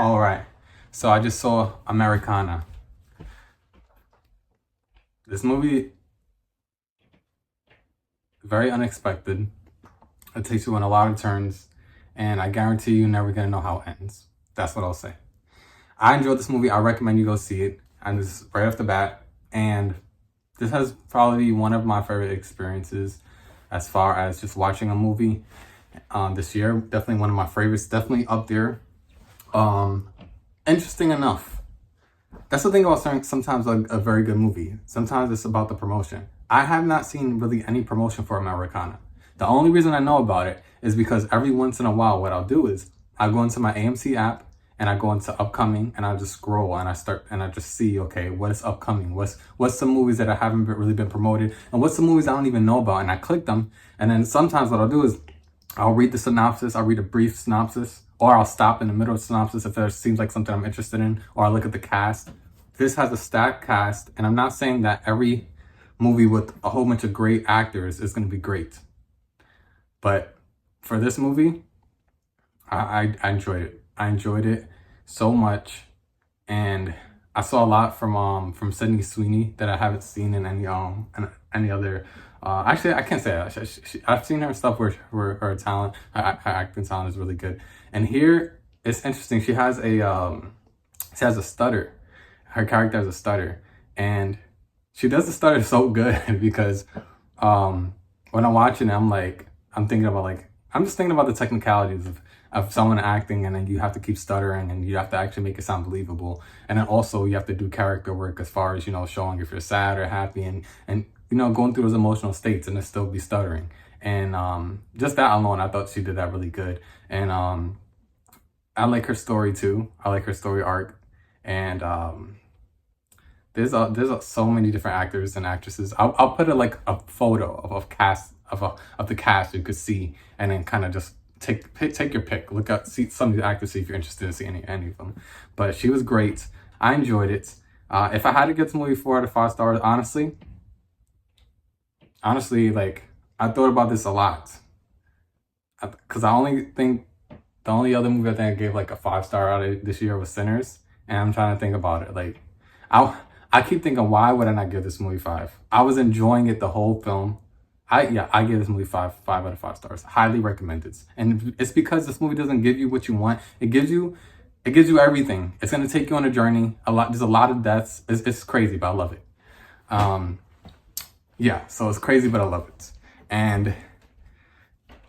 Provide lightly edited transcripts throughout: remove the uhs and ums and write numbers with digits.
All right. So I just saw Americana. This movie, very unexpected. It takes you on a lot of turns, and I guarantee you're never gonna know how it ends. That's what I'll say. I enjoyed this movie. I recommend you go see it. And this is right off the bat. And this has probably one of my favorite experiences as far as just watching a movie this year. Definitely one of my favorites. Definitely up there. Interesting enough. That's the thing about sometimes a very good movie. Sometimes it's about the promotion. I have not seen really any promotion for Americana. The only reason I know about it is because every once in a while, what I'll do is I go into my AMC app and I go into upcoming and I just scroll and I just see, okay, what is upcoming? What's the movies that I haven't really been promoted, and what's the movies I don't even know about? And I click them, and then sometimes what I'll do is I'll read the synopsis, I'll read a brief synopsis, or I'll stop in the middle of the synopsis if there seems like something I'm interested in, or I'll look at the cast. This has a stacked cast, and I'm not saying that every movie with a whole bunch of great actors is going to be great. But for this movie, I enjoyed it. I enjoyed it so much, and I saw a lot from Sydney Sweeney that I haven't seen in any other. Actually, I can't say that. I've seen her stuff where her talent, her acting talent is really good. And here it's interesting. She has a stutter. Her character has a stutter, and she does the stutter so good because when I'm watching it, I'm thinking about the technicalities of someone acting, and then you have to keep stuttering and you have to actually make it sound believable. And then also you have to do character work as far as, showing if you're sad or happy and going through those emotional states and then still be stuttering. And just that alone, I thought she did that really good. And I like her story too. I like her story arc. And there's so many different actors and actresses. I'll put a photo of the cast you could see, and then kind of just take your pick. Look at see some of the actors, see if you're interested in seeing any of them. But she was great. I enjoyed it. If I had to give this movie 4 out of 5 stars, honestly, like I thought about this a lot, because I only think the only other movie I think I gave like a 5-star out of this year was Sinners, and I'm trying to think about it. Like I keep thinking, why would I not give this movie 5? I was enjoying it the whole film. I give this movie 5 out of 5 stars. Highly recommended. And it's because this movie doesn't give you what you want. It gives you everything. It's gonna take you on a journey. There's a lot of deaths. It's crazy, but I love it. Yeah, so it's crazy, but I love it. And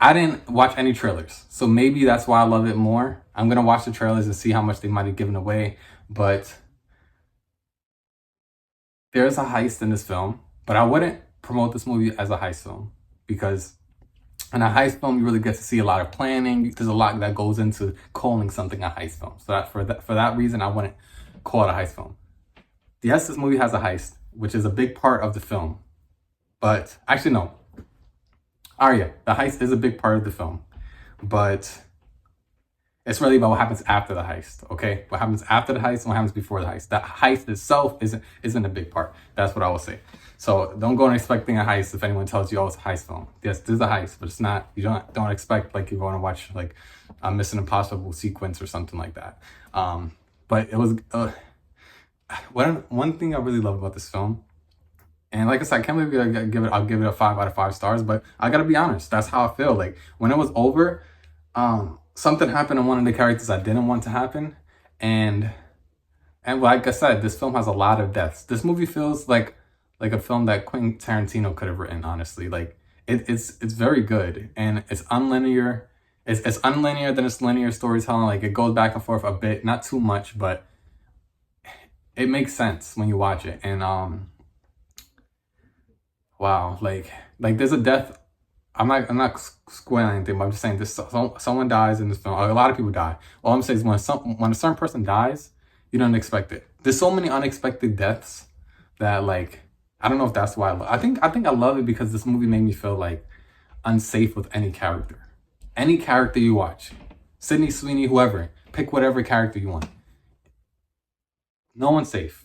I didn't watch any trailers, so maybe that's why I love it more. I'm gonna watch the trailers and see how much they might have given away, but there's a heist in this film, but I wouldn't promote this movie as a heist film, because in a heist film you really get to see a lot of planning. There's a lot that goes into calling something a heist film. So for that reason, I wouldn't call it a heist film. Yes, this movie has a heist, which is a big part of the film. But actually, no. Yeah, the heist is a big part of the film, but it's really about what happens after the heist, okay? What happens after the heist and what happens before the heist. The heist itself isn't a big part. That's what I will say. So don't go in expecting a heist if anyone tells you, oh, it's a heist film. Yes, there's a heist, but it's not. You don't expect like you're going to watch like a Mission Impossible sequence or something like that. But it was one thing I really love about this film. And like I said, I can't believe I'll give it a 5 out of 5 stars, but I gotta be honest, that's how I feel. Like when it was over, something happened to one of the characters I didn't want to happen. And like I said, this film has a lot of deaths. This movie feels like a film that Quentin Tarantino could have written, honestly. Like it's very good, and it's unlinear. It's unlinear than it's linear storytelling. Like it goes back and forth a bit, not too much, but it makes sense when you watch it. And wow, like there's a death. I'm not spoiling anything, but I'm just saying this. Someone dies in this film. A lot of people die. All I'm saying is when a certain person dies, you don't expect it. There's so many unexpected deaths that like I don't know if that's why I love. I think I love it because this movie made me feel like unsafe with any character. Any character you watch, Sydney Sweeney, whoever, pick whatever character you want. No one's safe.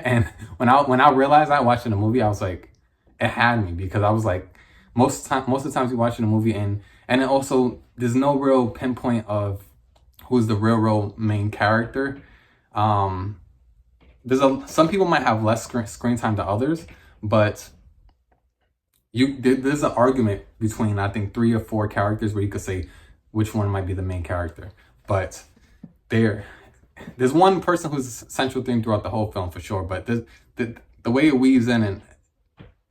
And when I realized I watching the movie, I was like, it had me, because I was like, most of the times you're watching a movie and then also there's no real pinpoint of who's the real main character. Some people might have less screen time than others, but there's an argument between, I think, 3 or 4 characters where you could say which one might be the main character. But there's one person who's a central theme throughout the whole film for sure. But the way it weaves in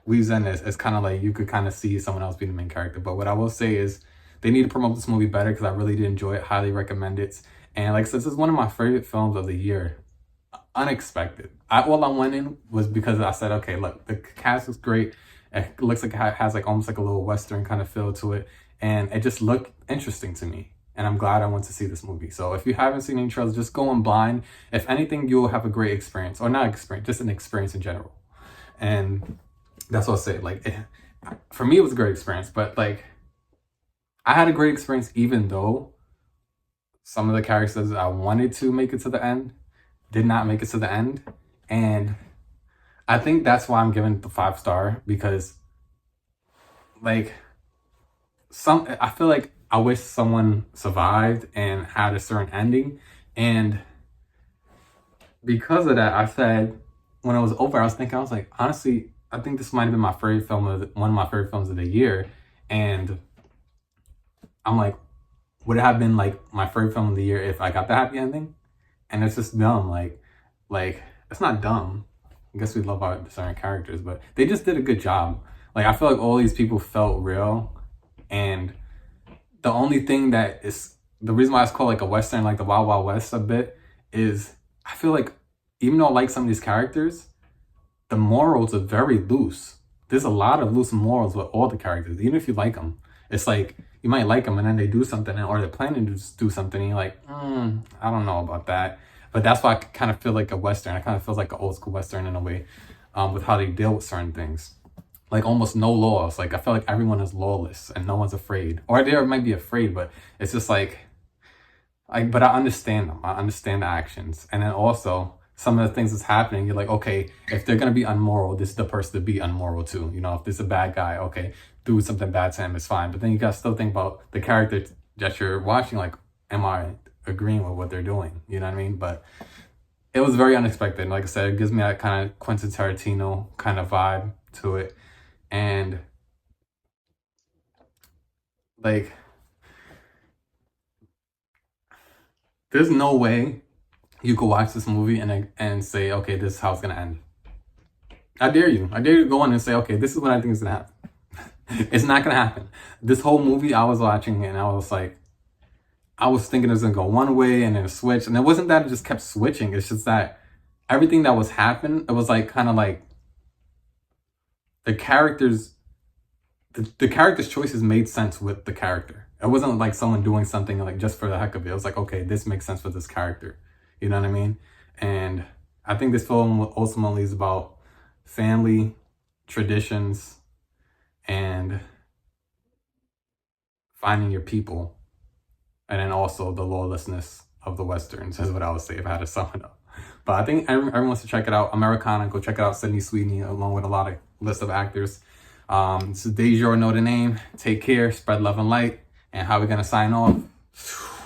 is kind of like you could kind of see someone else being the main character. But what I will say is they need to promote this movie better, because I really did enjoy it. Highly recommend it. And like I said, this is one of my favorite films of the year. Unexpected. All I went in was because I said, okay, look, the cast is great. It looks like it has like almost like a little Western kind of feel to it. And it just looked interesting to me. And I'm glad I went to see this movie. So if you haven't seen any trailers, just go in blind. If anything, you'll have a great experience. Or not experience, just an experience in general. And that's what I'll say. Like, for me, it was a great experience. But like, I had a great experience even though some of the characters I wanted to make it to the end did not make it to the end. And I think that's why I'm giving the 5-star, because like I feel like I wish someone survived and had a certain ending. And because of that, I said, when it was over, I was like, honestly, I think this might have been my favorite film one of my favorite films of the year. And I'm like, would it have been like my favorite film of the year if I got the happy ending? And it's just dumb. Like it's not dumb. I guess we love our certain characters, but they just did a good job. Like, I feel like all these people felt real. And the only thing that is the reason why it's called like a Western, like the Wild Wild West a bit, is I feel like even though I like some of these characters, the morals are very loose. There's a lot of loose morals with all the characters, even if you like them. It's like, you might like them and then they do something, or they're planning to do something, and you're like, I don't know about that. But that's why I kind of feel like a Western. I kind of feel like an old school Western in a way, with how they deal with certain things. Like almost no laws. Like I feel like everyone is lawless and no one's afraid. Or they might be afraid, but it's just like, but I understand them. I understand the actions. And then also, some of the things that's happening, you're like, okay, if they're going to be unmoral, this is the person to be unmoral too. You know, if this is a bad guy, okay, do something bad to him, it's fine. But then you got to still think about the character that you're watching, like, am I agreeing with what they're doing? You know what I mean? But it was very unexpected. And like I said, it gives me that kind of Quentin Tarantino kind of vibe to it. And like, there's no way you could watch this movie and say, okay, this is how it's going to end. I dare you. I dare you to go in and say, okay, this is what I think is going to happen. It's not going to happen. This whole movie, I was watching and I was like, I was thinking it was going to go one way and then switch. And it wasn't that it just kept switching. It's just that everything that was happening, it was like kind of like the characters' choices made sense with the character. It wasn't like someone doing something like just for the heck of it. It was like, okay, this makes sense for this character. You know what I mean? And I think this film ultimately is about family, traditions, and finding your people. And then also the lawlessness of the Westerns is what I would say if I had to sum it up. But I think everyone wants to check it out. Americana, go check it out. Sweeney, along with a lot of list of actors. This is Deja, know the name. Take care, spread love and light. And how are we going to sign off?